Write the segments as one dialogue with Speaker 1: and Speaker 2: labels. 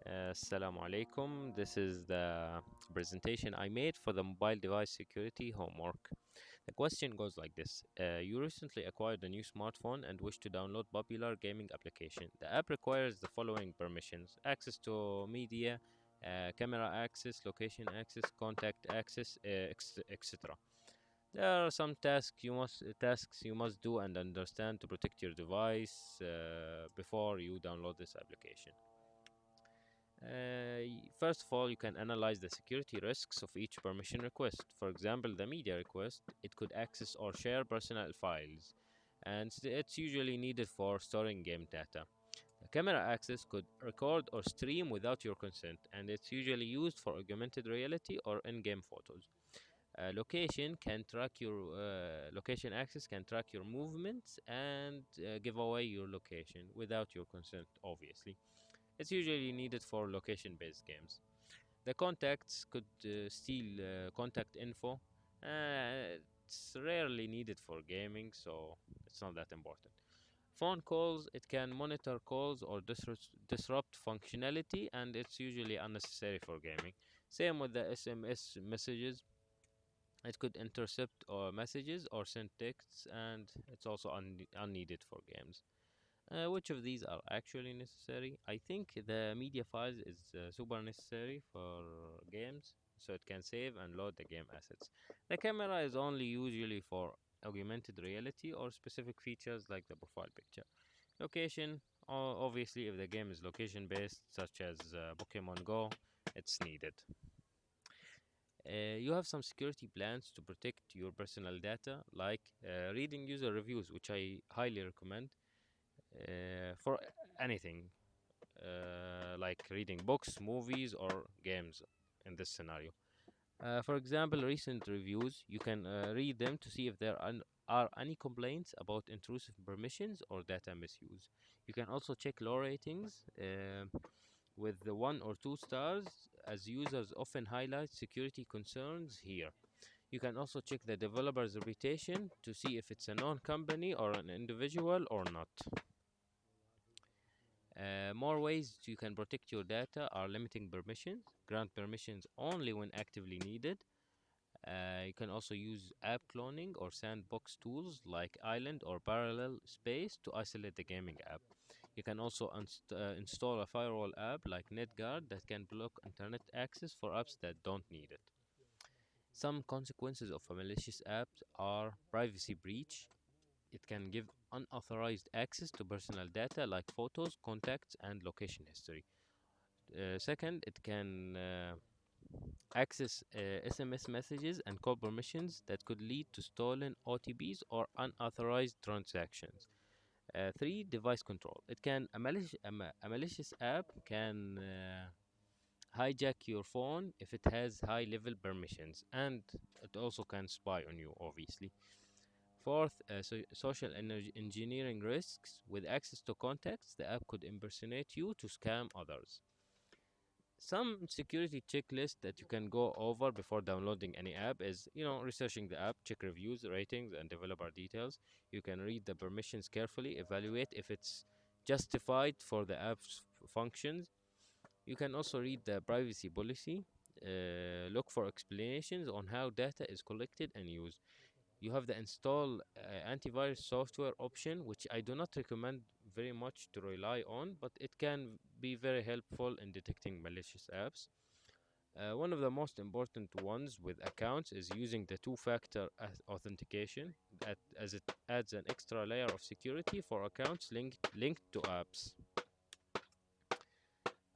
Speaker 1: Assalamu alaikum. This is the presentation I made for the mobile device security homework. The question goes like this. You recently acquired a new smartphone and wish to download popular gaming application. The app requires the following permissions: access to media, camera access, location access, contact access, etc. There are some tasks you must do and understand to protect your device before you download this application. First of all, you can analyze the security risks of each permission request. For example, the media request, it could access or share personal files, and it's usually needed for storing game data. The camera access could record or stream without your consent, and it's usually used for augmented reality or in-game photos. Location access can track your movements and give away your location without your consent, obviously. It's usually needed for location based games. The contacts could steal contact info. It's rarely needed for gaming, so it's not that important. Phone calls, it can monitor calls or disrupt functionality, and it's usually unnecessary for gaming. Same with the SMS messages. It could intercept messages or send texts, and it's also unneeded for games. Which of these are actually necessary? I think the media files is super necessary for games, so it can save and load the game assets. The camera is only usually for augmented reality or specific features like the profile picture. Location, obviously, if the game is location based, such as Pokemon Go, it's needed. You have some security plans to protect your personal data, like reading user reviews, which I highly recommend for anything, like reading books, movies, or games in this scenario. For example, recent reviews, you can read them to see if there are any complaints about intrusive permissions or data misuse. You can also check low ratings with the 1 or 2 stars, as users often highlight security concerns here. You can also check the developer's reputation to see if it's a known company or an individual or not. More ways you can protect your data are limiting permissions, grant permissions only when actively needed. You can also use app cloning or sandbox tools like Island or Parallel Space to isolate the gaming app. You can also install a firewall app like NetGuard that can block internet access for apps that don't need it. Some consequences of a malicious app are privacy breach. It can give unauthorized access to personal data like photos, contacts, and location history. Second, it can access SMS messages and call permissions that could lead to stolen OTPs or unauthorized transactions. Three, device control. A malicious app can hijack your phone if it has high level permissions, and it also can spy on you, obviously. Fourth, social engineering risks. With access to contacts, the app could impersonate you to scam others. Some security checklist that you can go over before downloading any app is, researching the app, check reviews, ratings, and developer details. You can read the permissions carefully, evaluate if it's justified for the app's functions. You can also read the privacy policy, look for explanations on how data is collected and used. You have the install antivirus software option, which I do not recommend very much to rely on, but it can be very helpful in detecting malicious apps. One of the most important ones with accounts is using the two-factor authentication, as it adds an extra layer of security for accounts linked to apps.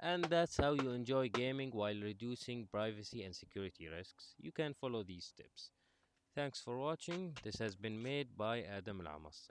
Speaker 1: And that's how you enjoy gaming while reducing privacy and security risks. You can follow these tips. Thanks for watching. This has been made by Adam Al-Amassi.